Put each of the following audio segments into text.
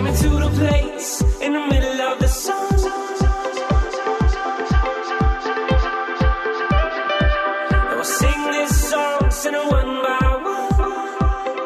me to the place in the middle of the sun. And we'll sing this song, sing it one by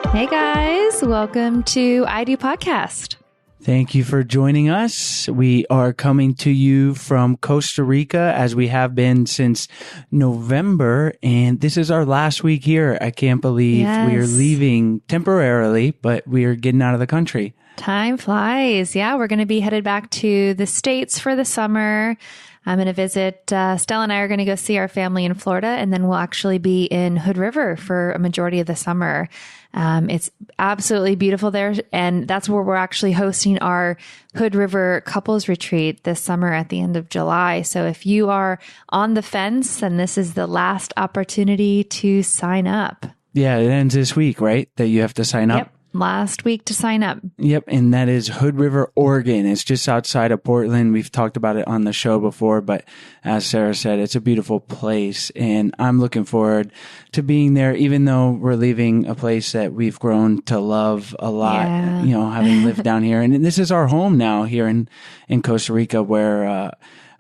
one. Hey guys, welcome to I Do Podcast. Thank you for joining us. We are coming to you from Costa Rica as we have been since November, and this is our last week here. I can't believe we are leaving temporarily, but we are getting out of the country. Time flies. Yeah, we're going to be headed back to the States for the summer. I'm going to visit, Stella and I are going to go see our family in Florida, and then we'll actually be in Hood River for a majority of the summer. It's absolutely beautiful there. And that's where we're actually hosting our Hood River couples retreat this summer at the end of July. So if you are on the fence, then this is the last opportunity to sign up. Yeah, it ends this week, right? That you have to sign up. Yep. Last week to sign up. Yep. And that is Hood River, Oregon. It's just outside of Portland. We've talked about it on the show before, but as Sarah said, it's a beautiful place and I'm looking forward to being there, even though we're leaving a place that we've grown to love a lot, you know, having lived down here. And this is our home now here in Costa Rica, where,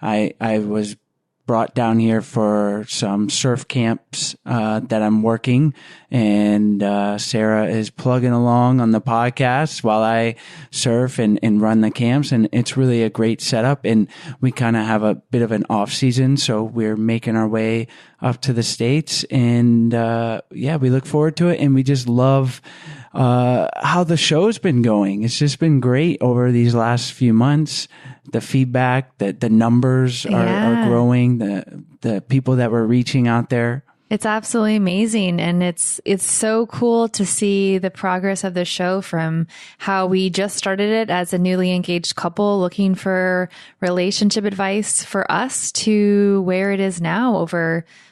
I was brought down here for some surf camps that I'm working, and Sarah is plugging along on the podcast while I surf and run the camps, and it's really a great setup. And we kind of have a bit of an off season, so we're making our way up to the States, and we look forward to it, and we just love how the show's been going. It's just been great over these last few months. The feedback, the numbers are growing, the people that we're reaching out there. It's absolutely amazing. And it's so cool to see the progress of the show from how we just started it as a newly engaged couple looking for relationship advice for us to where it is now.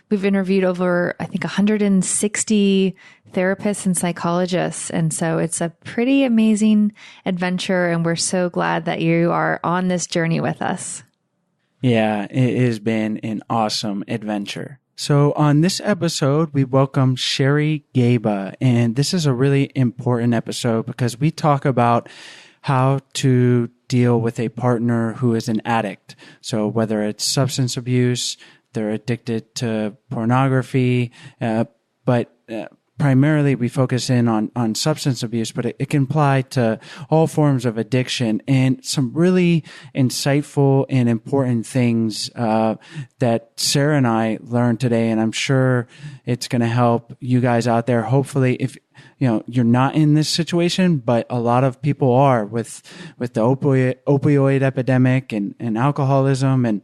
We've interviewed over, I think, 160 therapists and psychologists. And so it's a pretty amazing adventure. And we're so glad that you are on this journey with us. Yeah, it has been an awesome adventure. So on this episode, we welcome Sherry Gaba. And this is a really important episode because we talk about how to deal with a partner who is an addict. So whether it's substance abuse, they're addicted to pornography, but primarily we focus in on substance abuse, but it can apply to all forms of addiction, and some really insightful and important things that Sarah and I learned today. And I'm sure it's going to help you guys out there. Hopefully, if you're not in this situation, but a lot of people are with the opioid epidemic and alcoholism and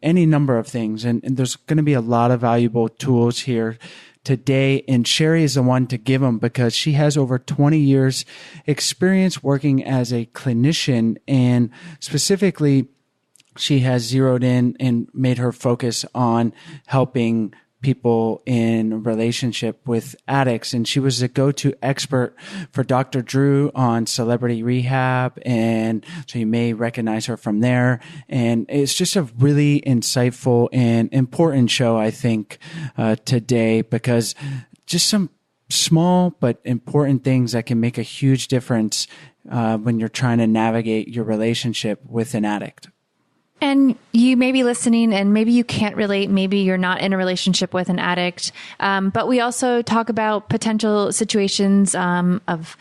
any number of things. And there's going to be a lot of valuable tools here today. And Sherry is the one to give them because she has over 20 years experience working as a clinician. And specifically, she has zeroed in and made her focus on helping people in relationship with addicts. And she was a go-to expert for Dr. Drew on celebrity rehab. And so you may recognize her from there. And it's just a really insightful and important show, I think, today, because just some small but important things that can make a huge difference when you're trying to navigate your relationship with an addict. And you may be listening and maybe you can't relate. Maybe you're not in a relationship with an addict. But we also talk about potential situations of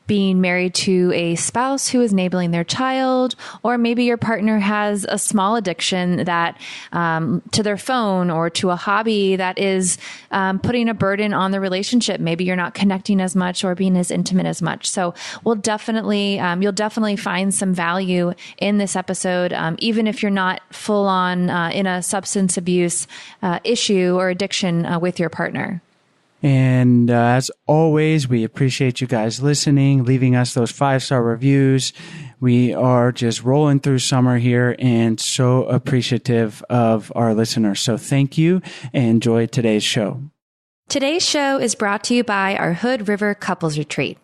being married to a spouse who is enabling their child, or maybe your partner has a small addiction that to their phone or to a hobby that is putting a burden on the relationship. Maybe you're not connecting as much or being as intimate as much. So you'll definitely find some value in this episode. Even if you're not full on in a substance abuse issue or addiction with your partner. And as always, we appreciate you guys listening, leaving us those 5-star reviews. We are just rolling through summer here and so appreciative of our listeners. So thank you and enjoy today's show. Today's show is brought to you by our Hood River Couples Retreat.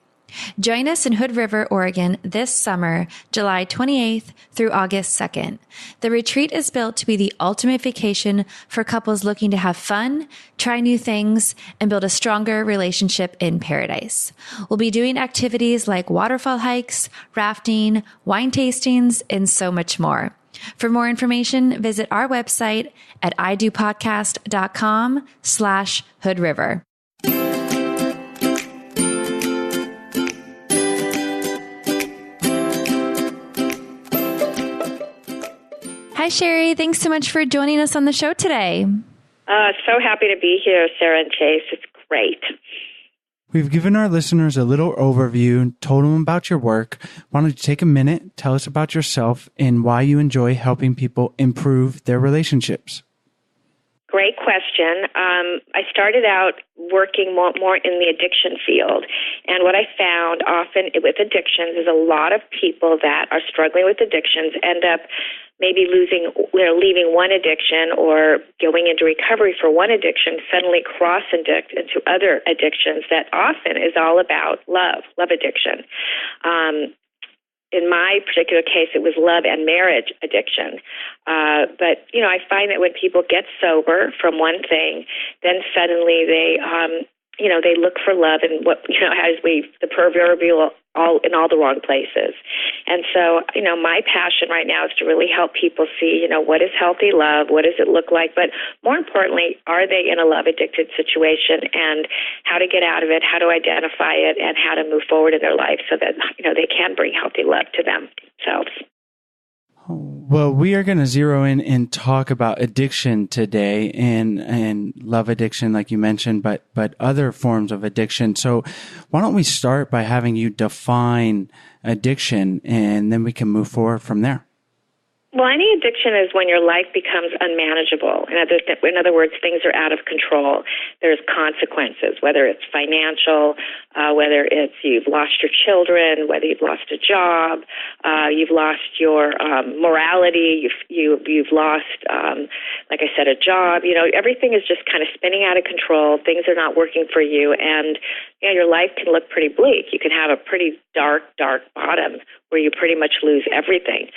Join us in Hood River, Oregon this summer, July 28th through August 2nd. The retreat is built to be the ultimate vacation for couples looking to have fun, try new things, and build a stronger relationship in paradise. We'll be doing activities like waterfall hikes, rafting, wine tastings, and so much more. For more information, visit our website at idopodcast.com/hoodriver. Hi, Sherry. Thanks so much for joining us on the show today. So happy to be here, Sarah and Chase. It's great. We've given our listeners a little overview, told them about your work. Why don't you take a minute, tell us about yourself and why you enjoy helping people improve their relationships? Great question. I started out working more in the addiction field. And what I found often with addictions is a lot of people that are struggling with addictions end up maybe leaving one addiction or going into recovery for one addiction, suddenly cross-addict into other addictions that often is all about love addiction. In my particular case, it was love and marriage addiction. But, I find that when people get sober from one thing, then suddenly they look for love and the proverbial in all the wrong places. And so, my passion right now is to really help people see, what is healthy love? What does it look like? But more importantly, are they in a love-addicted situation and how to get out of it, how to identify it, and how to move forward in their life so that, they can bring healthy love to themselves. Well, we are going to zero in and talk about addiction today and love addiction, like you mentioned, but other forms of addiction. So why don't we start by having you define addiction and then we can move forward from there? Well, any addiction is when your life becomes unmanageable. In other words, things are out of control. There's consequences, whether it's financial, whether it's you've lost your children, whether you've lost a job, you've lost your morality, you've lost, like I said, a job. Everything is just kind of spinning out of control. Things are not working for you, and your life can look pretty bleak. You can have a pretty dark bottom where you pretty much lose everything.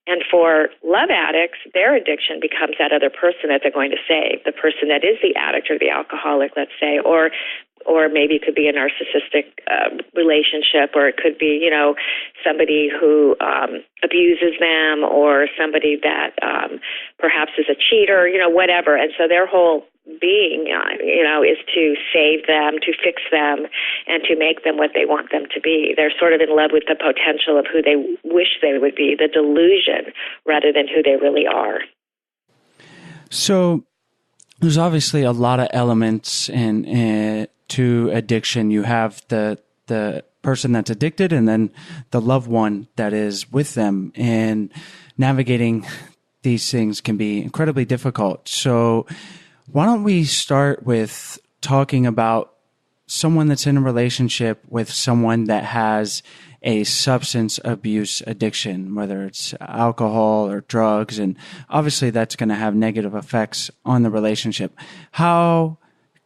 And for love addicts, their addiction becomes that other person that they're going to save, the person that is the addict or the alcoholic, let's say, or maybe it could be a narcissistic relationship, or it could be, somebody who abuses them, or somebody that perhaps is a cheater, whatever. And so their whole being, is to save them, to fix them, and to make them what they want them to be. They're sort of in love with the potential of who they wish they would be, the delusion, rather than who they really are. So there's obviously a lot of elements to addiction. You have the person that's addicted and then the loved one that is with them, and navigating these things can be incredibly difficult. So why don't we start with talking about someone that's in a relationship with someone that has a substance abuse addiction, whether it's alcohol or drugs, and obviously that's going to have negative effects on the relationship. How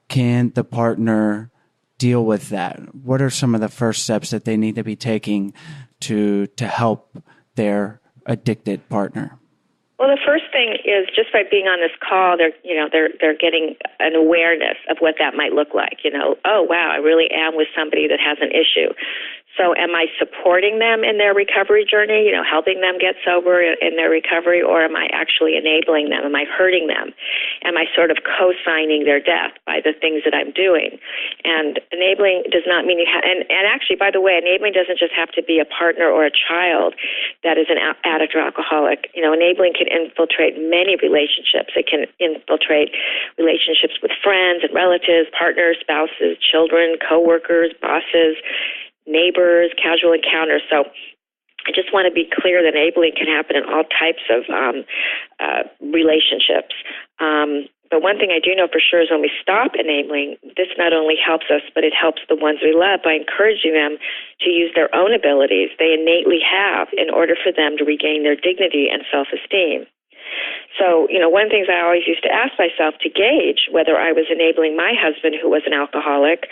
can the partner deal with that? What are some of the first steps that they need to be taking to help their addicted partner? Well, the first thing is just by being on this call, they're getting an awareness of what that might look like. Oh, wow, I really am with somebody that has an issue. So am I supporting them in their recovery journey, helping them get sober in their recovery, or am I actually enabling them? Am I hurting them? Am I sort of co-signing their death by the things that I'm doing? And enabling does not mean you have, and actually, by the way, enabling doesn't just have to be a partner or a child that is an addict or alcoholic. Enabling can infiltrate many relationships. It can infiltrate relationships with friends and relatives, partners, spouses, children, coworkers, bosses, neighbors, casual encounters. So I just want to be clear that enabling can happen in all types of relationships. But one thing I do know for sure is when we stop enabling, this not only helps us, but it helps the ones we love by encouraging them to use their own abilities they innately have in order for them to regain their dignity and self-esteem. So, one of the things I always used to ask myself to gauge whether I was enabling my husband, who was an alcoholic,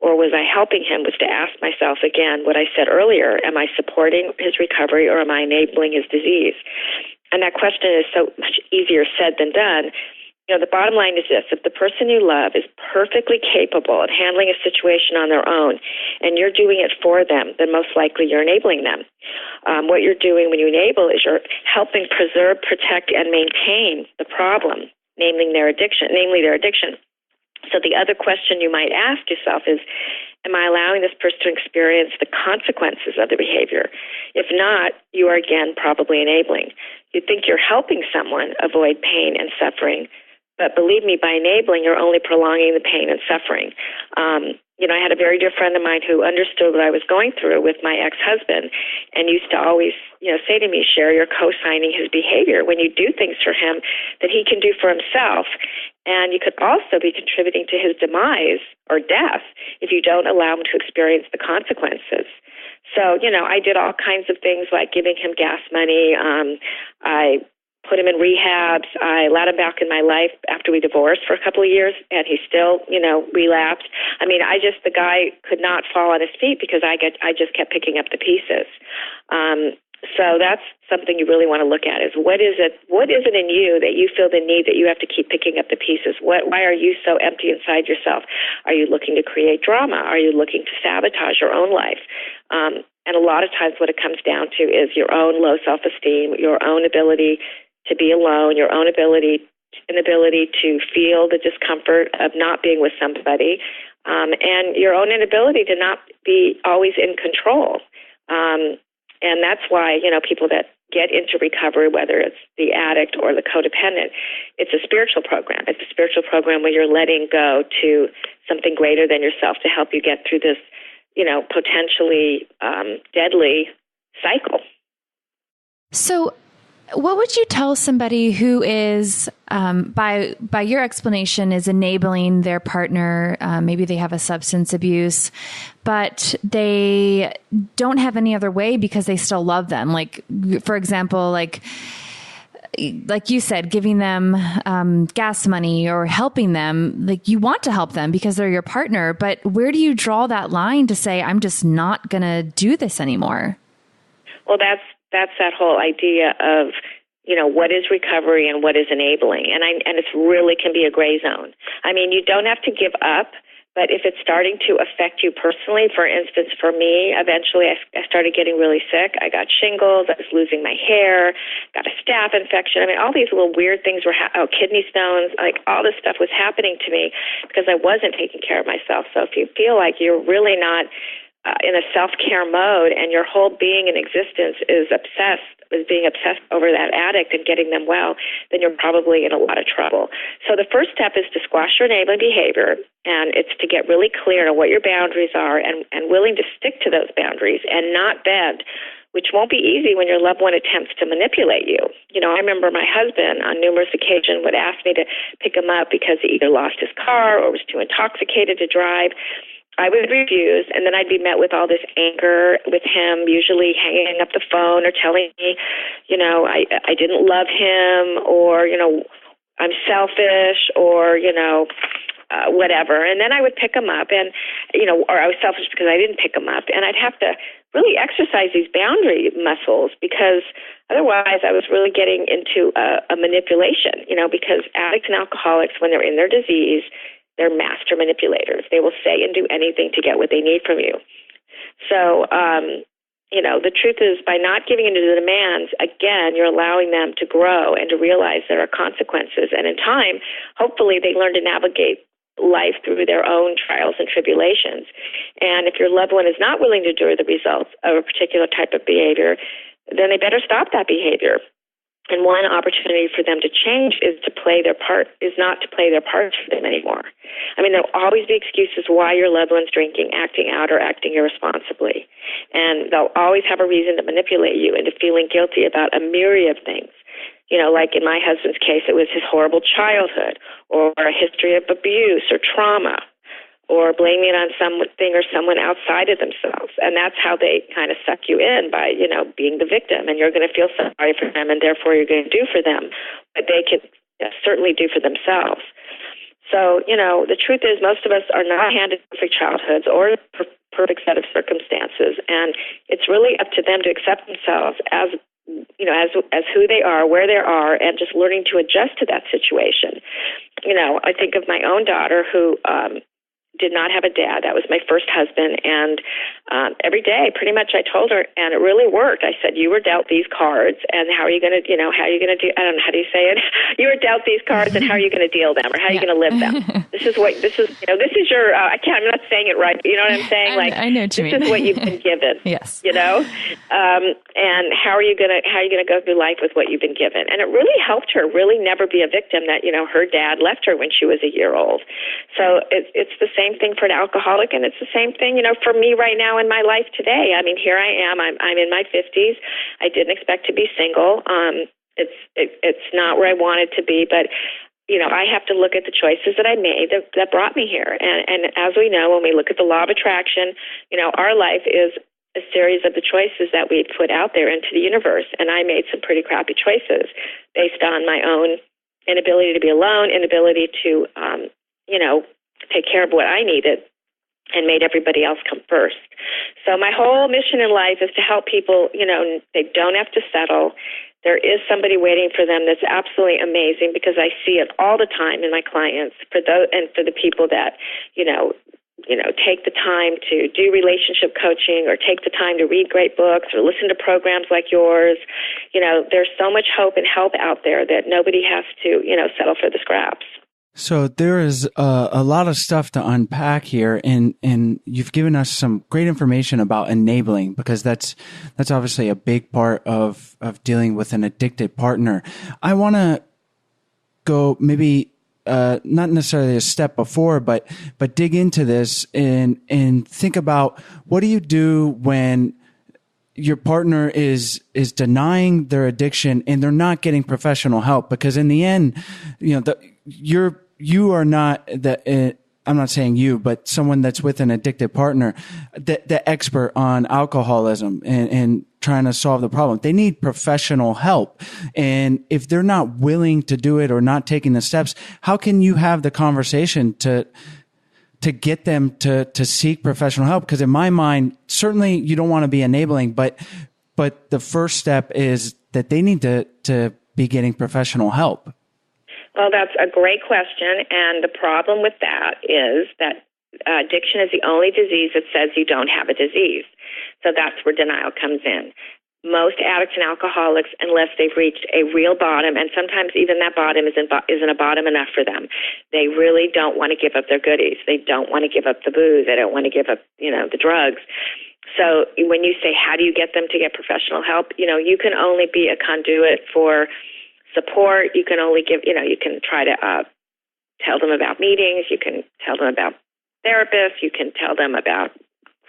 or was I helping him, was to ask myself again what I said earlier: am I supporting his recovery, or am I enabling his disease? And that question is so much easier said than done. The bottom line is this: if the person you love is perfectly capable of handling a situation on their own, and you're doing it for them, then most likely you're enabling them. What you're doing when you enable is you're helping preserve, protect, and maintain the problem, namely their addiction. So the other question you might ask yourself is, am I allowing this person to experience the consequences of the behavior? If not, you are again probably enabling. You think you're helping someone avoid pain and suffering, but believe me, by enabling, you're only prolonging the pain and suffering. I had a very dear friend of mine who understood what I was going through with my ex-husband, and used to always, say to me, Sherry, you're co-signing his behavior when you do things for him that he can do for himself. And you could also be contributing to his demise or death if you don't allow him to experience the consequences. So, I did all kinds of things like giving him gas money. I put him in rehabs. I allowed him back in my life after we divorced for a couple of years, and he still, relapsed. The guy could not fall on his feet because I just kept picking up the pieces. So that's something you really want to look at: is what is it in you that you feel the need that you have to keep picking up the pieces? Why are you so empty inside yourself? Are you looking to create drama? Are you looking to sabotage your own life? And a lot of times what it comes down to is your own low self-esteem, your own ability to be alone, your own inability to feel the discomfort of not being with somebody, and your own inability to not be always in control. And that's why, people that get into recovery, whether it's the addict or the codependent, it's a spiritual program. It's a spiritual program where you're letting go to something greater than yourself to help you get through this, potentially deadly cycle. So what would you tell somebody who is, by your explanation, is enabling their partner? Maybe they have a substance abuse, but they don't have any other way because they still love them. Like, for example, like you said, giving them gas money or helping them. Like, you want to help them because they're your partner, but where do you draw that line to say, I'm just not going to do this anymore? Well, that's that whole idea of, what is recovery and what is enabling. And it really can be a gray zone. You don't have to give up, but if it's starting to affect you personally, for instance, for me, eventually I started getting really sick. I got shingles, I was losing my hair, got a staph infection. All these little weird things were, kidney stones, like all this stuff was happening to me because I wasn't taking care of myself. So if you feel like you're really not in a self-care mode and your whole being and existence is being obsessed over that addict and getting them well, then you're probably in a lot of trouble. So the first step is to squash your enabling behavior, and it's to get really clear on what your boundaries are and willing to stick to those boundaries and not bend, which won't be easy when your loved one attempts to manipulate you. I remember my husband on numerous occasions would ask me to pick him up because he either lost his car or was too intoxicated to drive. I would refuse, and then I'd be met with all this anger with him, usually hanging up the phone or telling me, I didn't love him, or, I'm selfish, or, whatever. And then I would pick him up and, or I was selfish because I didn't pick him up. And I'd have to really exercise these boundary muscles because otherwise I was really getting into a manipulation, because addicts and alcoholics, when they're in their disease, they're master manipulators. They will say and do anything to get what they need from you. So, the truth is, by not giving into the demands, again, you're allowing them to grow and to realize there are consequences. And in time, hopefully they learn to navigate life through their own trials and tribulations. And if your loved one is not willing to endure the results of a particular type of behavior, then they better stop that behavior. And one opportunity for them to change is not to play their parts for them anymore. There'll always be excuses why your loved one's drinking, acting out, or acting irresponsibly. And they'll always have a reason to manipulate you into feeling guilty about a myriad of things. Like in my husband's case, it was his horrible childhood or a history of abuse or trauma. or blaming it on something or someone outside of themselves. And that's how they kind of suck you in by, being the victim. And you're going to feel sorry for them, and therefore you're going to do for them what they can certainly do for themselves. So, the truth is most of us are not handed perfect childhoods or a perfect set of circumstances. And it's really up to them to accept themselves as who they are, where they are, and just learning to adjust to that situation. I think of my own daughter who did not have a dad. That was my first husband. And every day, pretty much I told her, and it really worked. I said, you were dealt these cards, and how are you going to, how are you going to do, I don't know, how do you say it? You were dealt these cards, and how are you going to deal them, or how are you going to live them? This is your, I'm not saying it right, but you know what I'm saying? I know what you mean. This is what you've been given. Yes. And how are you going to go through life with what you've been given? And it really helped her really never be a victim that, her dad left her when she was a year old. So it's the same thing for an alcoholic, and it's the same thing, for me right now in my life today. I mean, here I am. I'm in my 50s. I didn't expect to be single. It's not where I wanted to be, but I have to look at the choices that I made that brought me here. And as we know, when we look at the law of attraction, our life is a series of the choices that we put out there into the universe. And I made some pretty crappy choices based on my own inability to be alone, inability to, take care of what I needed, and made everybody else come first. So my whole mission in life is to help people, they don't have to settle. There is somebody waiting for them that's absolutely amazing, because I see it all the time in my clients, for the people that, take the time to do relationship coaching, or take the time to read great books, or listen to programs like yours. There's so much hope and help out there that nobody has to, settle for the scraps. So there is a lot of stuff to unpack here, and you've given us some great information about enabling, because that's obviously a big part of dealing with an addicted partner. I want to go maybe not necessarily a step before, but dig into this and think about, what do you do when your partner is denying their addiction and they're not getting professional help? Because in the end, you are not I'm not saying you, but someone that's with an addicted partner, the expert on alcoholism and trying to solve the problem. They need professional help. And if they're not willing to do it or not taking the steps, how can you have the conversation to get them to seek professional help? Because in my mind, certainly you don't want to be enabling, but the first step is that they need to be getting professional help. Well, that's a great question, and the problem with that is that addiction is the only disease that says you don't have a disease. So that's where denial comes in. Most addicts and alcoholics, unless they've reached a real bottom, and sometimes even that bottom isn't a bottom enough for them, they really don't want to give up their goodies. They don't want to give up the booze. They don't want to give up, the drugs. So when you say, how do you get them to get professional help? You can only be a conduit for support. You can only give, you can try to tell them about meetings. You can tell them about therapists. You can tell them about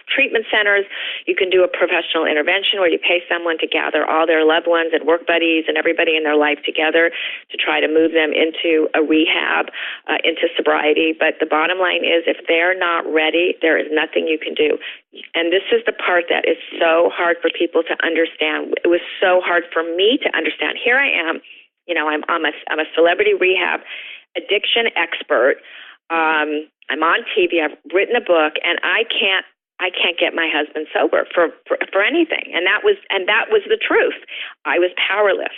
treatment centers. You can do a professional intervention where you pay someone to gather all their loved ones and work buddies and everybody in their life together to try to move them into a rehab, into sobriety. But the bottom line is, if they're not ready, there is nothing you can do. And this is the part that is so hard for people to understand. It was so hard for me to understand. Here I am. I'm a celebrity rehab addiction expert. I'm on TV. I've written a book, and I can't get my husband sober for anything. And that was the truth. I was powerless.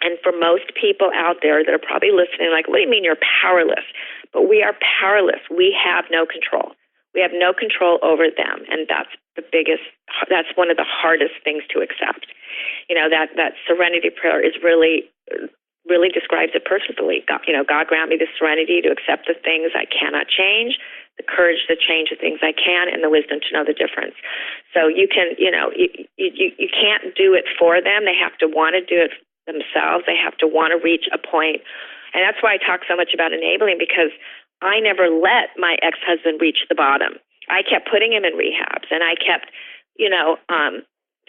And for most people out there that are probably listening, like, what do you mean you're powerless? But we are powerless. We have no control. We have no control over them, and that's one of the hardest things to accept. That serenity prayer is really describes it perfectly. God grant me the serenity to accept the things I cannot change, the courage to change the things I can, and the wisdom to know the difference. So you can, you can't do it for them. They have to want to do it themselves. They have to want to reach a point. And that's why I talk so much about enabling, because I never let my ex-husband reach the bottom. I kept putting him in rehabs, and I kept,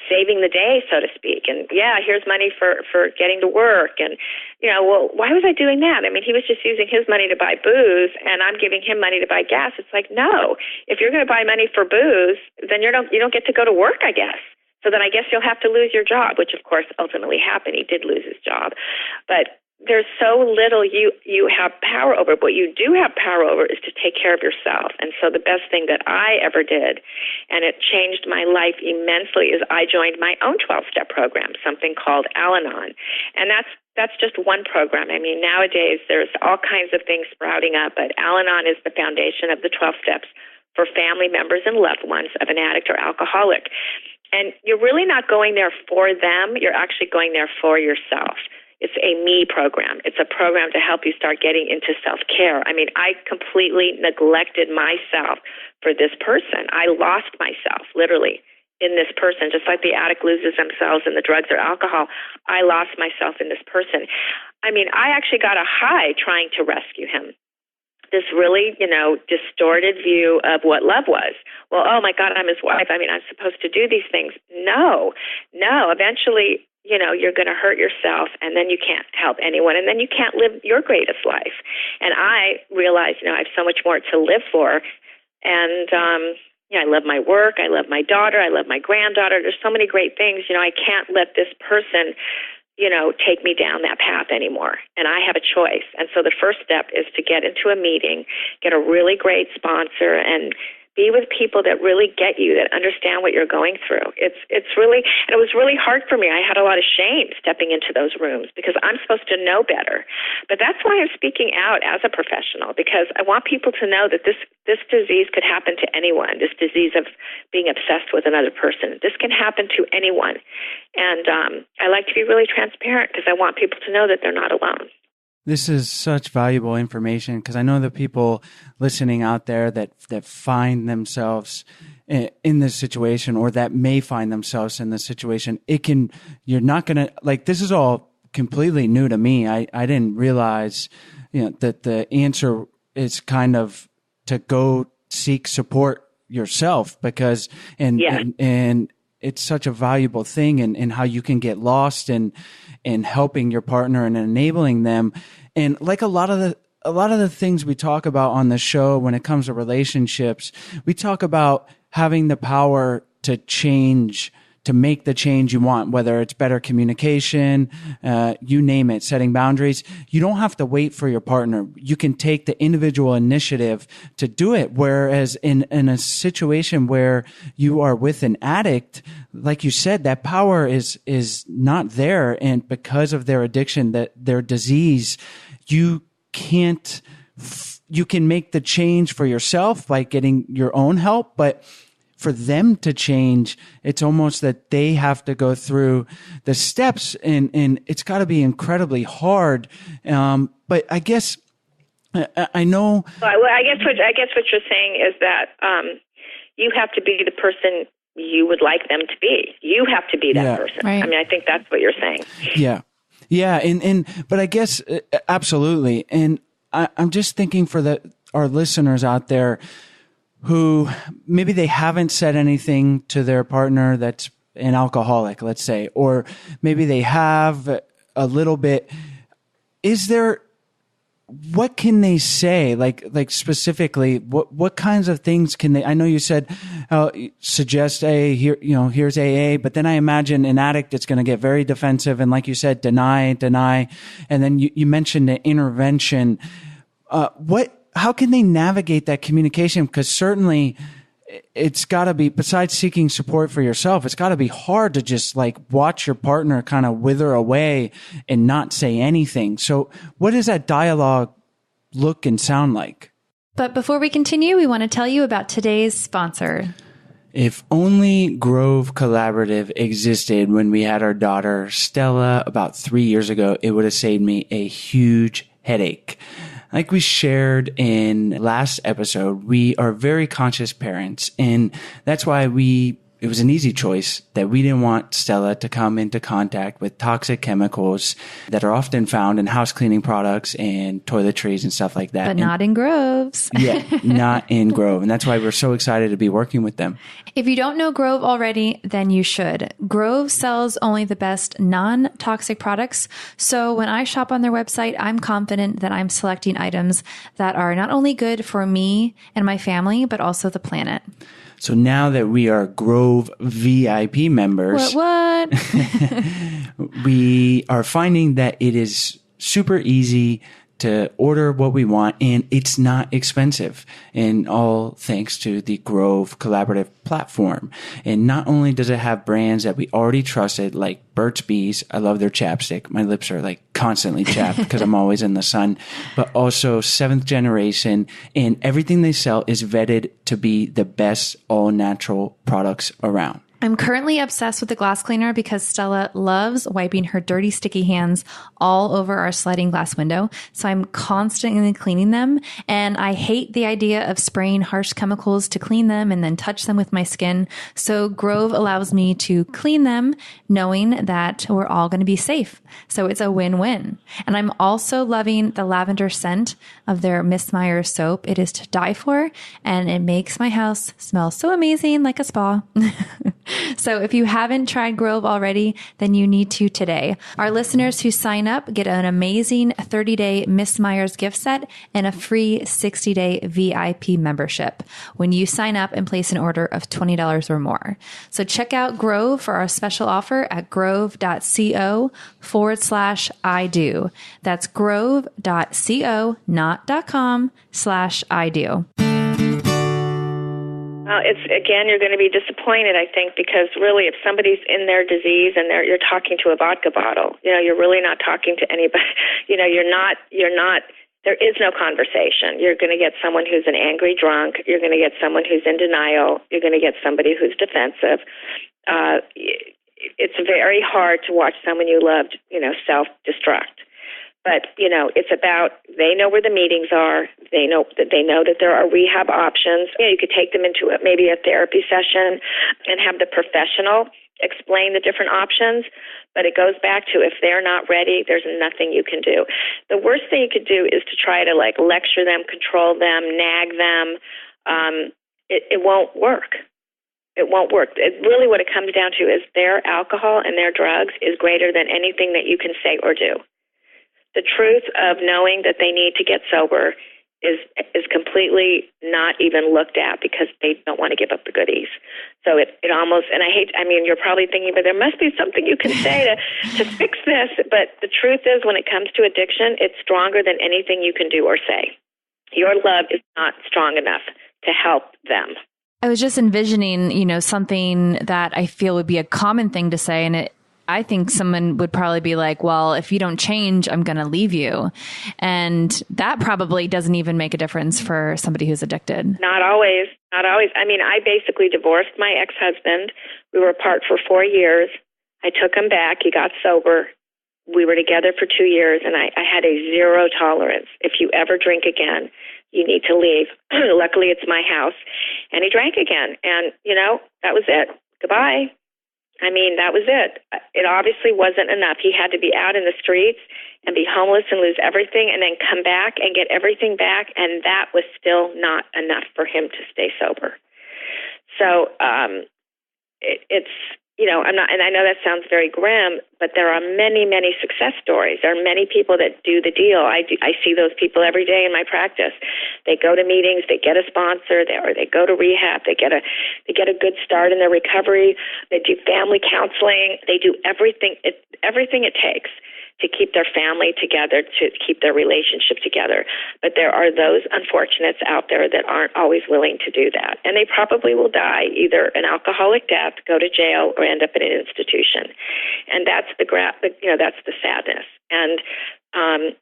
saving the day, so to speak. And yeah, here's money for getting to work. And, well, why was I doing that? I mean, he was just using his money to buy booze, and I'm giving him money to buy gas. It's like, no, if you're going to buy money for booze, then you don't get to go to work, I guess. So then I guess you'll have to lose your job, which of course ultimately happened. He did lose his job. But there's so little you have power over. What you do have power over is to take care of yourself. And so the best thing that I ever did, and it changed my life immensely, is I joined my own 12-step program, something called Al-Anon. And that's just one program. I mean, nowadays there's all kinds of things sprouting up, but Al-Anon is the foundation of the 12 steps for family members and loved ones of an addict or alcoholic. And you're really not going there for them. You're actually going there for yourself. It's a me program. It's a program to help you start getting into self-care. I mean, I completely neglected myself for this person. I lost myself, literally, in this person. Just like the addict loses themselves in the drugs or alcohol, I lost myself in this person. I mean, I actually got a high trying to rescue him. This really, distorted view of what love was. Well, oh my God, I'm his wife. I mean, I'm supposed to do these things. No. Eventually, you're going to hurt yourself, and then you can't help anyone, and then you can't live your greatest life. And I realized, I have so much more to live for. And, I love my work. I love my daughter. I love my granddaughter. There's so many great things. I can't let this person take me down that path anymore. And I have a choice. And so the first step is to get into a meeting, get a really great sponsor, and be with people that really get you, that understand what you're going through. It's really, and it was really hard for me. I had a lot of shame stepping into those rooms because I'm supposed to know better. But that's why I'm speaking out as a professional, because I want people to know that this disease could happen to anyone, this disease of being obsessed with another person. This can happen to anyone. And I like to be really transparent because I want people to know that they're not alone. This is such valuable information because I know the people listening out there that find themselves in this situation, or that may find themselves in this situation. You're not going to, this is all completely new to me. I didn't realize, that the answer is kind of to go seek support yourself, because, and it's such a valuable thing, and how you can get lost in helping your partner and enabling them. And like a lot of the things we talk about on the show when it comes to relationships, we talk about having the power to change, to make the change you want, whether it's better communication, you name it, setting boundaries. You don't have to wait for your partner. You can take the individual initiative to do it. Whereas in a situation where you are with an addict, like you said, that power is not there. And because of their addiction, their disease, you can make the change for yourself by getting your own help, but for them to change, it's almost that they have to go through the steps, and it's got to be incredibly hard. But I guess I know. Well, I guess what you're saying is that you have to be the person you would like them to be. You have to be that person. Right. I mean, I think that's what you're saying. Yeah, but I guess absolutely. And I'm just thinking for our listeners out there who maybe they haven't said anything to their partner that's an alcoholic, let's say, or maybe they have a little bit. What can they say? Like specifically, what kinds of things can they? I know you said suggest here's AA, but then I imagine an addict it's going to get very defensive, and like you said, deny, and then you mentioned the intervention. How can they navigate that communication? Because certainly it's got to be, besides seeking support for yourself, it's got to be hard to just watch your partner kind of wither away and not say anything. So what does that dialogue look and sound like? But before we continue, we want to tell you about today's sponsor. If only Grove Collaborative existed when we had our daughter Stella about 3 years ago, it would have saved me a huge headache. Like we shared in last episode, we are very conscious parents, and that's why we it was an easy choice that we didn't want Stella to come into contact with toxic chemicals that are often found in house cleaning products and toiletries and stuff like that. But not in Groves. Yeah, not in Grove. And that's why we're so excited to be working with them. If you don't know Grove already, then you should. Grove sells only the best non-toxic products. So when I shop on their website, I'm confident that I'm selecting items that are not only good for me and my family, but also the planet. So now that we are Grove VIP members, What? we are finding that it is super easy to order what we want, and it's not expensive, and all thanks to the Grove collaborative platform. And not only does it have brands that we already trusted, like Burt's Bees. I love their chapstick. My lips are like constantly chapped because I'm always in the sun, but also Seventh Generation, and everything they sell is vetted to be the best all natural products around. I'm currently obsessed with the glass cleaner because Stella loves wiping her dirty, sticky hands all over our sliding glass window. So I'm constantly cleaning them. And I hate the idea of spraying harsh chemicals to clean them and then touch them with my skin. So Grove allows me to clean them knowing that we're all going to be safe. So it's a win-win. And I'm also loving the lavender scent of their Miss Myers soap. It is to die for, and it makes my house smell so amazing, like a spa. So if you haven't tried Grove already, then you need to today. Our listeners who sign up get an amazing 30-day Miss Myers gift set and a free 60-day VIP membership when you sign up and place an order of $20 or more. So check out Grove for our special offer at grove.co/I do. That's grove.co, not .com/I do. Well, it's again, you're going to be disappointed, I think, because really, if somebody's in their disease and you're talking to a vodka bottle, you're really not talking to anybody. You're not. There is no conversation. You're going to get someone who's an angry drunk. You're going to get someone who's in denial. You're going to get somebody who's defensive. It's very hard to watch someone you loved, self-destruct. But, it's about, they know where the meetings are. They know that there are rehab options. You could take them into maybe a therapy session and have the professional explain the different options. But it goes back to, if they're not ready, there's nothing you can do. The worst thing you could do is to try to lecture them, control them, nag them. It won't work. It won't work. Really what it comes down to is their alcohol and their drugs is greater than anything that you can say or do. The truth of knowing that they need to get sober is completely not even looked at because they don't want to give up the goodies. So it almost, and you're probably thinking, but there must be something you can say to fix this. But the truth is, when it comes to addiction, it's stronger than anything you can do or say. Your love is not strong enough to help them. I was just envisioning, something that I feel would be a common thing to say, and I think someone would probably be like, well, if you don't change, I'm going to leave you. And that probably doesn't even make a difference for somebody who's addicted. Not always. Not always. I basically divorced my ex-husband. We were apart for 4 years. I took him back. He got sober. We were together for 2 years, and I had a zero tolerance. If you ever drink again, you need to leave. Luckily, it's my house. And he drank again. And, that was it. Goodbye. That was it. It obviously wasn't enough. He had to be out in the streets and be homeless and lose everything and then come back and get everything back, and that was still not enough for him to stay sober. So it's, I'm not, and I know that sounds very grim, but there are many, many success stories. There are many people that do the deal. I see those people every day in my practice. They go to meetings, they get a sponsor, or they go to rehab, they get a good start in their recovery. They do family counseling. They do everything it takes to keep their family together, to keep their relationship together. But there are those unfortunates out there that aren't always willing to do that. And they probably will die either an alcoholic death, go to jail, or end up in an institution. And that's that's the sadness. And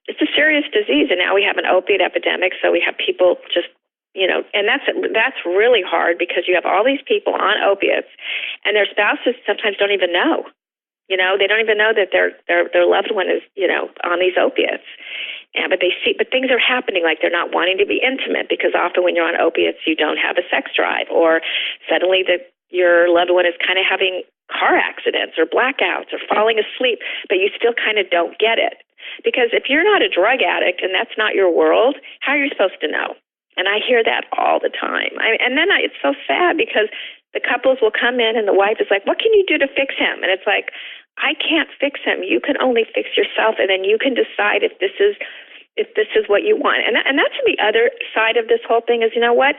it's a serious disease. And now we have an opiate epidemic. So we have people just, and that's really hard because you have all these people on opiates and their spouses sometimes don't even know. They don't even know that their loved one is, on these opiates. But things are happening, like they're not wanting to be intimate because often when you're on opiates, you don't have a sex drive, or suddenly your loved one is kind of having car accidents or blackouts or falling asleep, but you still kind of don't get it. Because if you're not a drug addict and that's not your world, how are you supposed to know? And I hear that all the time. It's so sad because the couples will come in and the wife is like, what can you do to fix him? And it's like, I can't fix him. You can only fix yourself, and then you can decide if this is what you want. And that's the other side of this whole thing is, you know what?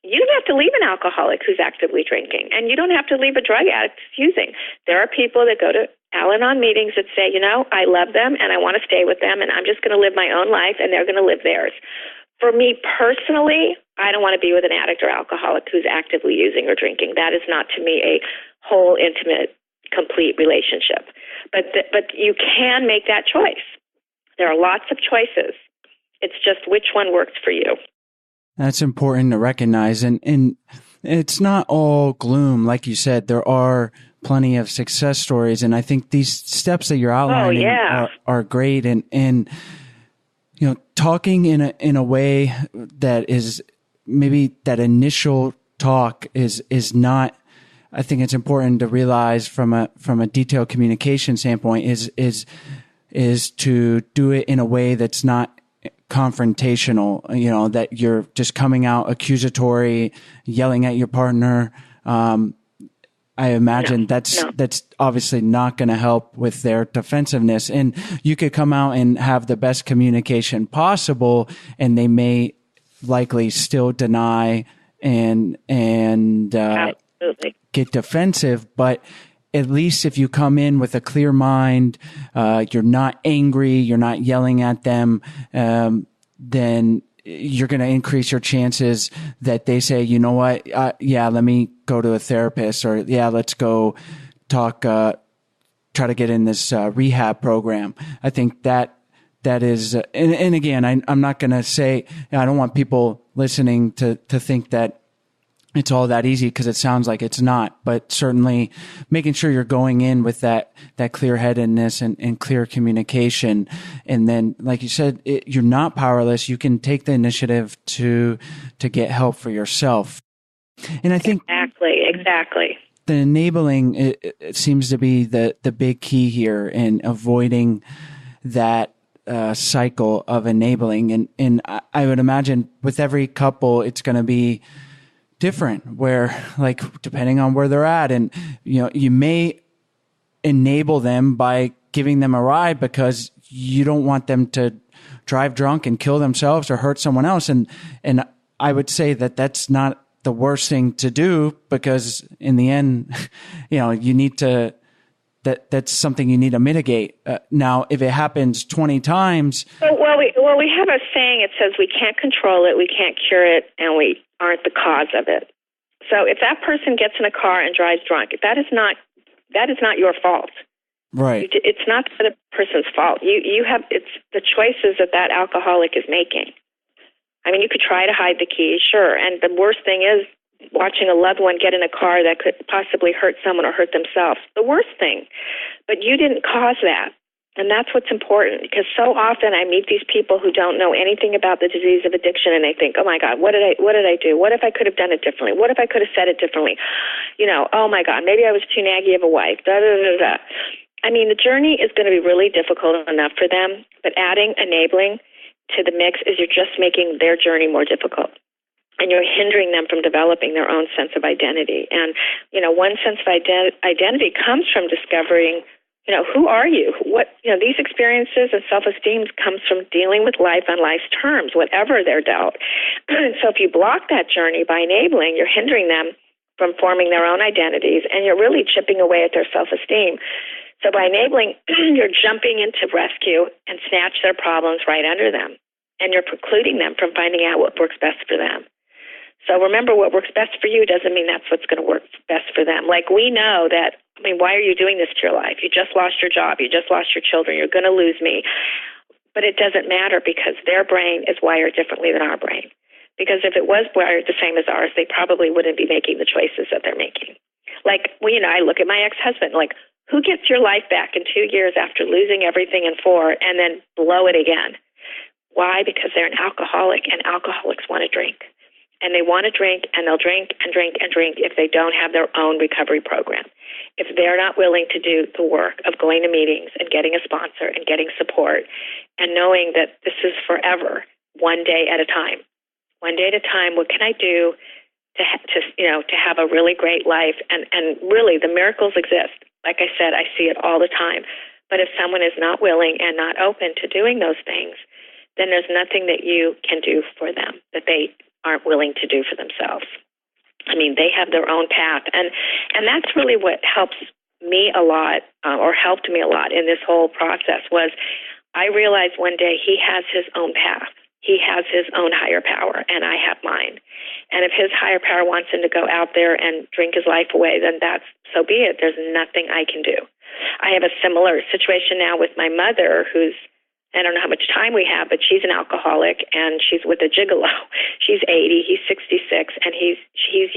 You don't have to leave an alcoholic who's actively drinking, and you don't have to leave a drug addict who's using. There are people that go to Al-Anon meetings that say, I love them and I want to stay with them, and I'm just going to live my own life and they're going to live theirs. For me personally, I don't want to be with an addict or alcoholic who's actively using or drinking. That is not to me a whole, intimate, complete relationship. But you can make that choice. There are lots of choices. It's just which one works for you. That's important to recognize. And it's not all gloom. Like you said, there are plenty of success stories. And I think these steps that you're outlining are great. And talking in a way that is maybe that initial talk is not, I think it's important to realize from a detailed communication standpoint is to do it in a way that's not confrontational, that you're just coming out accusatory, yelling at your partner. I imagine that's obviously not going to help with their defensiveness. And you could come out and have the best communication possible, and they may likely still deny and get defensive. But at least if you come in with a clear mind, you're not angry, you're not yelling at them, then you're going to increase your chances that they say, you know what, let me go to a therapist, or let's go talk, try to get in this rehab program. I think that is, and again, I'm not going to say, I don't want people listening to think that it's all that easy, because it sounds like it's not, but certainly making sure you're going in with that clear-headedness and clear communication. And then, like you said, you're not powerless. You can take the initiative to get help for yourself. And I think exactly. The enabling, it seems to be the big key here in avoiding that cycle of enabling. And I would imagine with every couple, it's going to be different, where, like, depending on where they're at, and you may enable them by giving them a ride because you don't want them to drive drunk and kill themselves or hurt someone else. And I would say that that's not the worst thing to do, because in the end, you need to, that's something you need to mitigate. Now, if it happens 20 times. Well, we have a saying, it says we can't control it, we can't cure it, and we aren't the cause of it. So if that person gets in a car and drives drunk, that is not your fault. Right. It's not the person's fault. It's the choices that alcoholic is making. I mean, you could try to hide the keys, sure. And the worst thing is watching a loved one get in a car that could possibly hurt someone or hurt themselves. The worst thing. But you didn't cause that. And that's what's important, because so often I meet these people who don't know anything about the disease of addiction, and they think, oh my God, what did I do? What if I could have done it differently? What if I could have said it differently? Oh my God, maybe I was too naggy of a wife. I mean, the journey is going to be really difficult enough for them, but adding enabling to the mix is you're just making their journey more difficult. And you're hindering them from developing their own sense of identity. And, one sense of identity comes from discovering, who are you? These experiences and self-esteem comes from dealing with life on life's terms, whatever they're dealt. And so if you block that journey by enabling, you're hindering them from forming their own identities, and you're really chipping away at their self-esteem. So by enabling, you're jumping into rescue and snatch their problems right under them. And you're precluding them from finding out what works best for them. So remember, what works best for you doesn't mean that's what's going to work best for them. Like, we know that, why are you doing this to your life? You just lost your job. You just lost your children. You're going to lose me. But it doesn't matter, because their brain is wired differently than our brain. Because if it was wired the same as ours, they probably wouldn't be making the choices that they're making. Like, I look at my ex-husband, like, who gets your life back in 2 years after losing everything in 4 and then blow it again? Why? Because they're an alcoholic, and alcoholics want to drink. And they want to drink, and they'll drink and drink and drink if they don't have their own recovery program. If they're not willing to do the work of going to meetings and getting a sponsor and getting support and knowing that this is forever, one day at a time. One day at a time, what can I do to have a really great life? And really, the miracles exist. Like I said, I see it all the time. But if someone is not willing and not open to doing those things, then there's nothing that you can do for them that they aren't willing to do for themselves. I mean, they have their own path. And that's really what helps me a lot, or helped me a lot in this whole process, was I realized one day he has his own path. He has his own higher power, and I have mine. And if his higher power wants him to go out there and drink his life away, then that's so be it. There's nothing I can do. I have a similar situation now with my mother, who's, I don't know how much time we have, but she's an alcoholic, and she's with a gigolo. She's 80, he's 66, and he's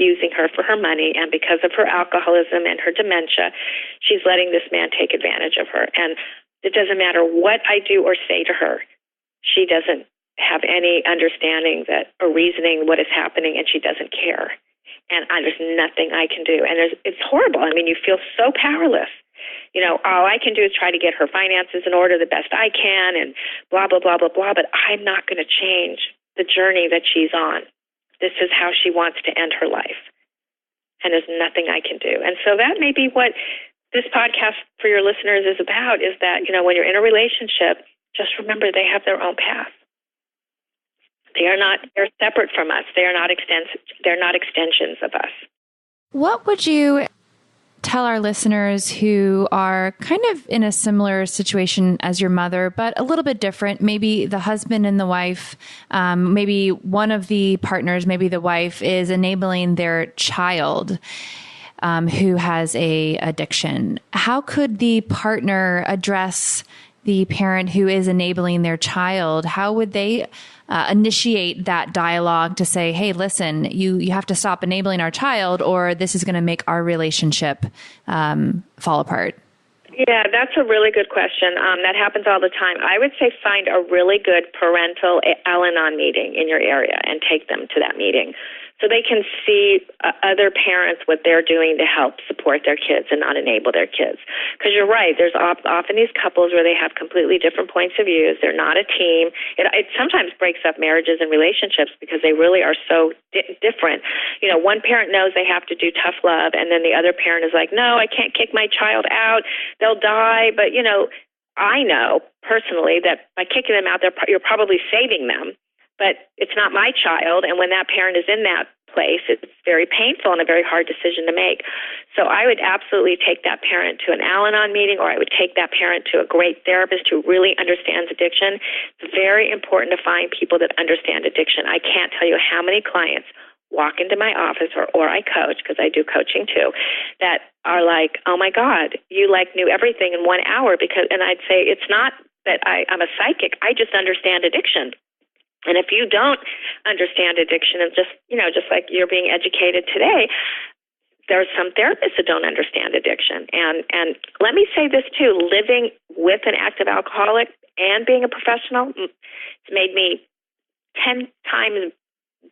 using her for her money. And because of her alcoholism and her dementia, she's letting this man take advantage of her. And it doesn't matter what I do or say to her, she doesn't have any understanding that or reasoning what is happening, and she doesn't care. And there's nothing I can do. And it's horrible. I mean, you feel so powerless. All I can do is try to get her finances in order the best I can and blah, blah, blah, blah, blah. But I'm not going to change the journey that she's on. This is how she wants to end her life. And there's nothing I can do. And so that may be what this podcast for your listeners is about, is that, when you're in a relationship, just remember they have their own path. They're separate from us. They're not extensions of us. What would you tell our listeners who are kind of in a similar situation as your mother, but a little bit different? Maybe the husband and the wife, maybe one of the partners, maybe the wife, is enabling their child who has a addiction. How could the partner address the parent who is enabling their child? How would they initiate that dialogue to say, hey, listen, you have to stop enabling our child, or this is going to make our relationship fall apart? Yeah, that's a really good question. That happens all the time. I would say find a really good parental Al-Anon meeting in your area and take them to that meeting so they can see other parents, what they're doing to help support their kids and not enable their kids. Because you're right, there's often these couples where they have completely different points of views. They're not a team. It sometimes breaks up marriages and relationships because they really are so different. One parent knows they have to do tough love, and then the other parent is like, no, I can't kick my child out. They'll die. But, I know personally that by kicking them out, you're probably saving them. But it's not my child, and when that parent is in that place, it's very painful and a very hard decision to make. So I would absolutely take that parent to an Al-Anon meeting, or I would take that parent to a great therapist who really understands addiction. It's very important to find people that understand addiction. I can't tell you how many clients walk into my office, or I coach, because I do coaching too, that are like, oh my God, you knew everything in 1 hour. And I'd say, it's not that I'm a psychic, I just understand addiction. And if you don't understand addiction, and just like you're being educated today, there's some therapists that don't understand addiction. And let me say this too, living with an active alcoholic and being a professional, it's made me 10 times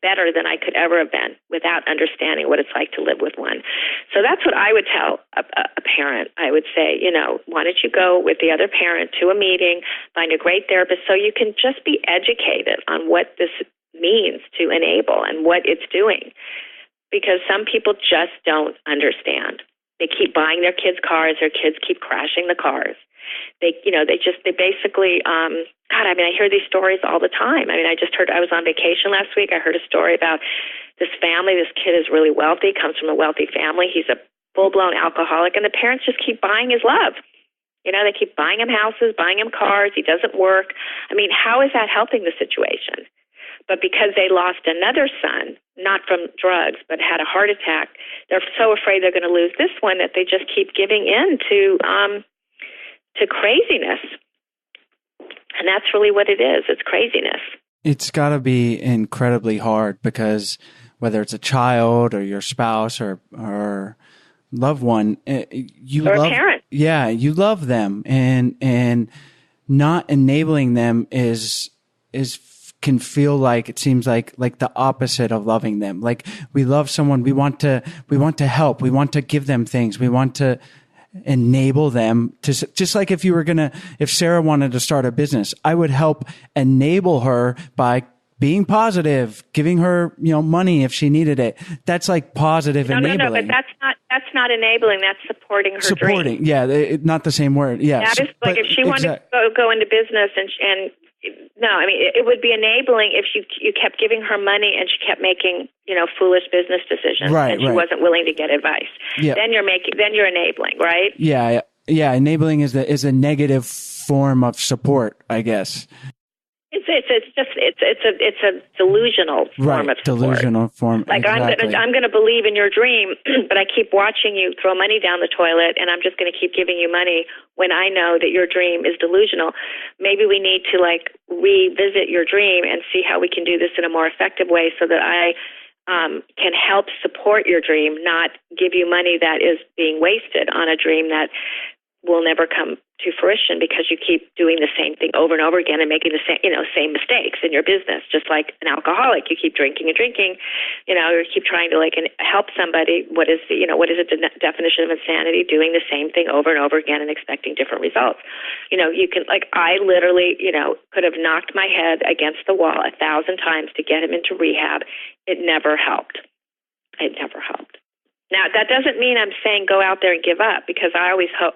better than I could ever have been without understanding what it's like to live with one. So that's what I would tell a parent. I would say, why don't you go with the other parent to a meeting, find a great therapist so you can just be educated on what this means to enable and what it's doing. Because some people just don't understand. They keep buying their kids' cars, their kids keep crashing the cars. They basically, I hear these stories all the time. I was on vacation last week. I heard a story about this family. This kid is really wealthy, comes from a wealthy family. He's a full-blown alcoholic, and the parents just keep buying his love. They keep buying him houses, buying him cars. He doesn't work. How is that helping the situation? But because they lost another son, not from drugs, but had a heart attack, they're so afraid they're going to lose this one that they just keep giving in to craziness. And that's really what it is. It's craziness. It's got to be incredibly hard because whether it's a child or your spouse or loved one, a parent. Yeah, you love them, and not enabling them is can feel like, it seems like the opposite of loving them. Like we love someone, we want to help, we want to give them things, we want to enable them to, just like if Sarah wanted to start a business, I would help enable her by being positive, giving her, money if she needed it. That's like positive enabling. No, but that's not enabling. That's supporting her Supporting, dream. yeah, not the same word. Yeah, that is like if she wanted to go into business and no, I mean it would be enabling if you kept giving her money and she kept making foolish business decisions, and she wasn't willing to get advice. Yeah. Then you're enabling, right? Yeah. Enabling is a negative form of support, I guess. It's a delusional form of support. Delusional form. Like exactly. I'm gonna believe in your dream, but I keep watching you throw money down the toilet, and I'm just gonna keep giving you money when I know that your dream is delusional. Maybe we need to revisit your dream and see how we can do this in a more effective way, so that I can help support your dream, not give you money that is being wasted on a dream that will never come to fruition because you keep doing the same thing over and over again and making the same mistakes in your business. Just like an alcoholic, you keep drinking and drinking, or keep trying to help somebody. What is the definition of insanity? Doing the same thing over and over again and expecting different results. You can I literally could have knocked my head against the wall 1,000 times to get him into rehab. It never helped. It never helped. Now, that doesn't mean I'm saying go out there and give up, because I always hope,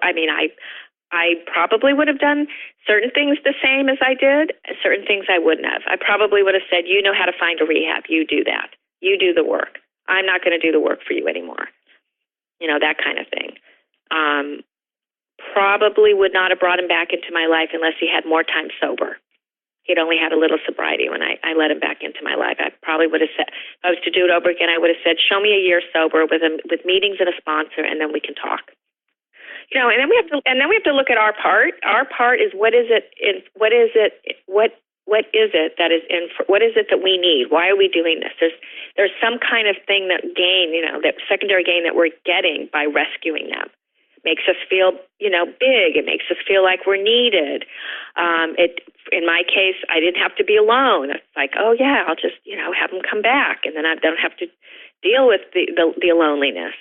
I probably would have done certain things the same as I did, certain things I wouldn't have. I probably would have said, you know how to find a rehab, you do that. You do the work. I'm not going to do the work for you anymore. That kind of thing. Probably would not have brought him back into my life unless he had more time sober. He'd only had a little sobriety when I let him back into my life. I probably would have said, if I was to do it over again, I would have said, show me a year sober with meetings and a sponsor, and then we can talk. And then we have to look at our part. Our part is what is it that we need? Why are we doing this? There's some kind of thing that secondary gain that we're getting by rescuing them. Makes us feel, big. It makes us feel like we're needed. In my case, I didn't have to be alone. It's like, oh yeah, I'll just, have them come back, and then I don't have to deal with the loneliness.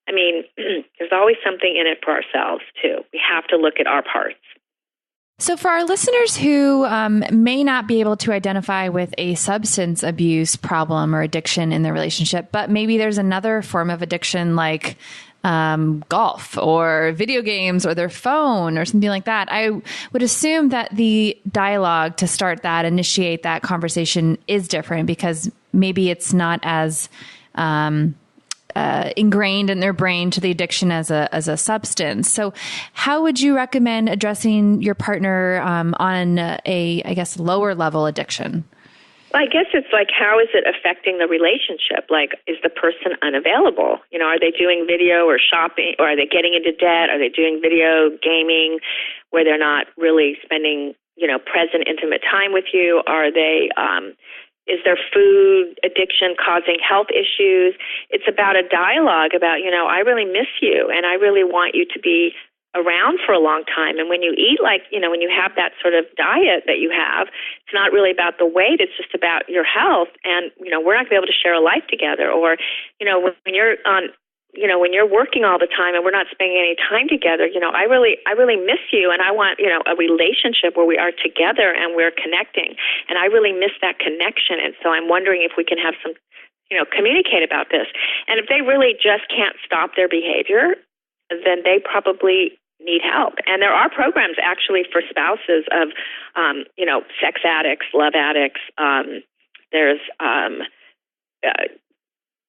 I mean, there's always something in it for ourselves too. We have to look at our parts. So for our listeners who may not be able to identify with a substance abuse problem or addiction in their relationship, but maybe there's another form of addiction like golf or video games or their phone or something like that, I would assume that the dialogue to start that, initiate that conversation is different, because maybe it's not as ingrained in their brain to the addiction as a substance. So how would you recommend addressing your partner on I guess, lower level addiction? Well, I guess it's like, how is it affecting the relationship? Like, is the person unavailable? Are they doing video or shopping, or are they getting into debt? Are they doing video gaming where they're not really spending, present, intimate time with you? Are they, is their food addiction causing health issues? It's about a dialogue about, I really miss you, and I really want you to be around for a long time. And when you eat when you have that sort of diet that you have, it's not really about the weight, it's just about your health. And, we're not going to be able to share a life together. Or, when you're on, when you're working all the time and we're not spending any time together, I really miss you, and I want, a relationship where we are together and we're connecting. And I really miss that connection. And so I'm wondering if we can have some, communicate about this. And if they really just can't stop their behavior, then they probably need help. And there are programs actually for spouses of, sex addicts, love addicts. There's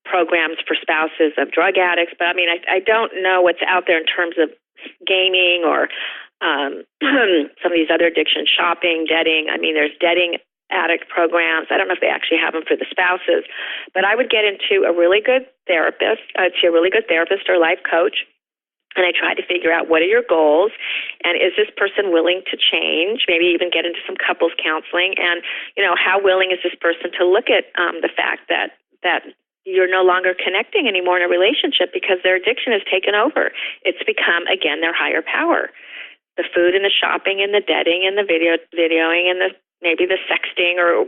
programs for spouses of drug addicts. But I don't know what's out there in terms of gaming or some of these other addictions, shopping, debting. There's debting addict programs. I don't know if they actually have them for the spouses, but I would get into a really good therapist, or life coach. And I try to figure out, what are your goals, and is this person willing to change? Maybe even get into some couples counseling, and how willing is this person to look at the fact that you're no longer connecting anymore in a relationship because their addiction has taken over. It's become, again, their higher power. The food and the shopping and the debting and the videoing and the maybe the sexting or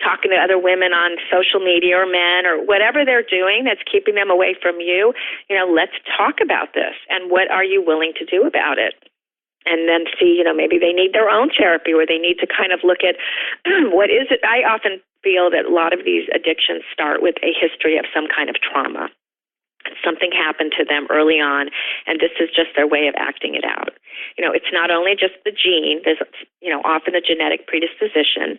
talking to other women on social media or men or whatever they're doing that's keeping them away from you, let's talk about this. And what are you willing to do about it? And then see, maybe they need their own therapy, or they need to kind of look at what is it. I often feel that a lot of these addictions start with a history of some kind of trauma. Something happened to them early on, and this is just their way of acting it out. It's not only just the gene. There's, often a genetic predisposition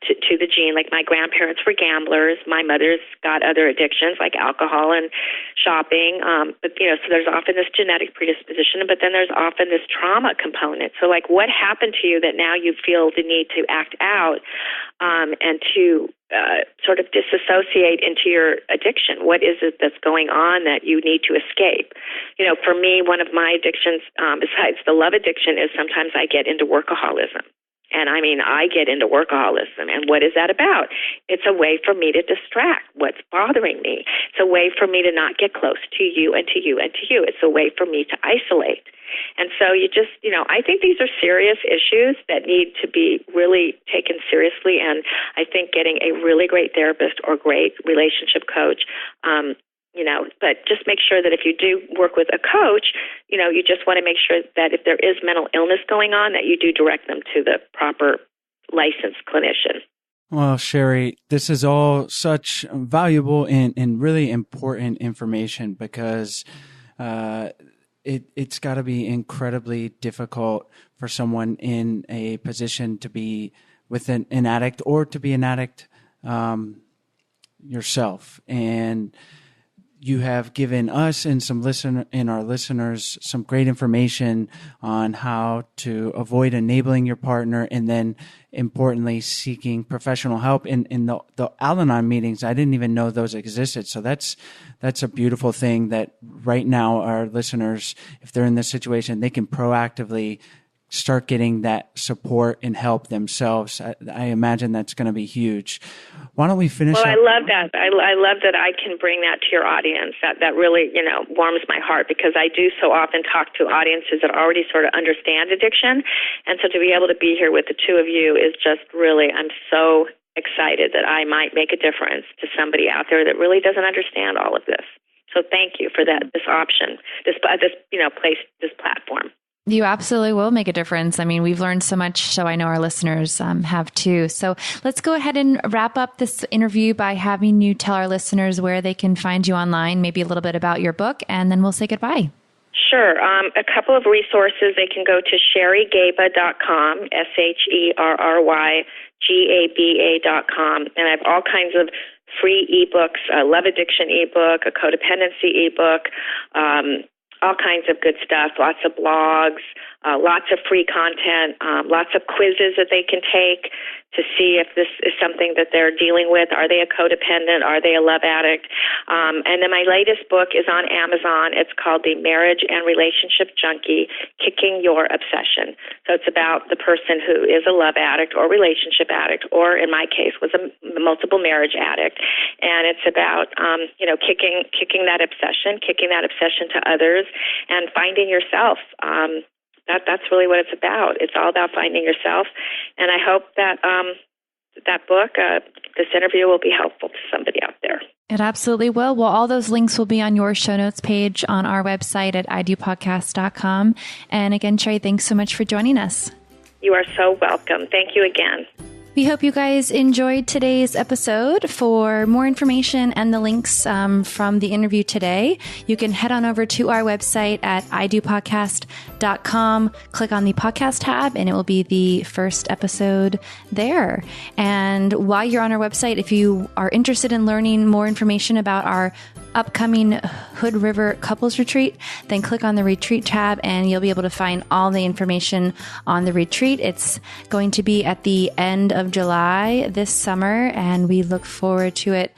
to the gene. Like my grandparents were gamblers. My mother's got other addictions like alcohol and shopping. But, so there's often this genetic predisposition, but then there's often this trauma component. So like what happened to you that now you feel the need to act out and to sort of disassociate into your addiction? What is it that's going on that you need to escape? For me, one of my addictions, besides the love addiction, is sometimes I get into workaholism. And I get into workaholism. And what is that about? It's a way for me to distract what's bothering me. It's a way for me to not get close to you and to you and to you. It's a way for me to isolate. And so you just, I think these are serious issues that need to be really taken seriously. And I think getting a really great therapist or great relationship coach, but just make sure that if you do work with a coach, you just want to make sure that if there is mental illness going on, that you do direct them to the proper licensed clinician. Well, Sherry, this is all such valuable and really important information, because it's got to be incredibly difficult for someone in a position to be with an addict or to be an addict yourself. And you have given us and our listeners some great information on how to avoid enabling your partner, and then importantly seeking professional help. In the Al-Anon meetings, I didn't even know those existed. So that's a beautiful thing that right now our listeners, if they're in this situation, they can proactively start getting that support and help themselves. I imagine that's going to be huge. Why don't we finish? Well, I love that. I love that I can bring that to your audience. That really, warms my heart, because I do so often talk to audiences that already sort of understand addiction. And so to be able to be here with the two of you is just really, I'm so excited that I might make a difference to somebody out there that really doesn't understand all of this. So thank you for that, this option, this platform. You absolutely will make a difference. We've learned so much, so I know our listeners have too. So let's go ahead and wrap up this interview by having you tell our listeners where they can find you online, maybe a little bit about your book, and then we'll say goodbye. Sure. A couple of resources. They can go to sherrygaba.com, SherryGaba.com, and I have all kinds of free ebooks, a love addiction ebook, a codependency ebook, all kinds of good stuff, lots of blogs, lots of free content, lots of quizzes that they can take to see if this is something that they're dealing with. Are they a codependent? Are they a love addict? And then my latest book is on Amazon. It's called The Marriage and Relationship Junkie, Kicking Your Obsession. So it's about the person who is a love addict or relationship addict, or in my case was a multiple marriage addict. And it's about, kicking that obsession to others, and finding yourself. That's really what it's about. It's all about finding yourself. And I hope that that book, this interview, will be helpful to somebody out there. It absolutely will. Well, all those links will be on your show notes page on our website at idopodcast.com. And again, Sherry, thanks so much for joining us. You are so welcome. Thank you again. We hope you guys enjoyed today's episode. For more information and the links from the interview today, you can head on over to our website at idopodcast.com, click on the podcast tab, and it will be the first episode there. And while you're on our website, if you are interested in learning more information about our upcoming Hood River Couples Retreat, then click on the retreat tab and you'll be able to find all the information on the retreat. It's going to be at the end of July this summer, and we look forward to it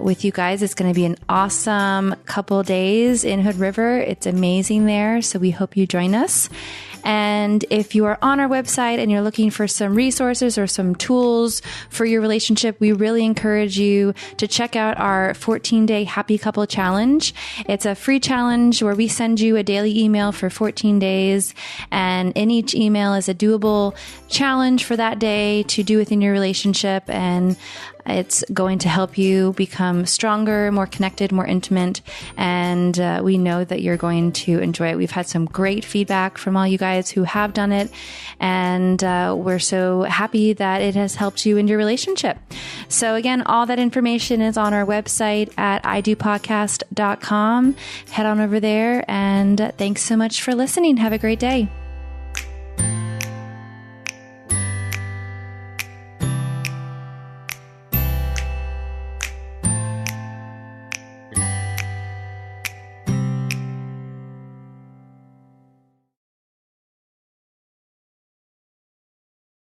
with you guys. It's going to be an awesome couple days in Hood River. It's amazing there, so we hope you join us. And if you are on our website and you're looking for some resources or some tools for your relationship, we really encourage you to check out our 14-day Happy Couple Challenge. It's a free challenge where we send you a daily email for 14 days. And in each email is a doable challenge for that day to do within your relationship. And it's going to help you become stronger, more connected, more intimate. And we know that you're going to enjoy it. We've had some great feedback from all you guys who have done it. And we're so happy that it has helped you in your relationship. So again, all that information is on our website at idopodcast.com. Head on over there. And thanks so much for listening. Have a great day.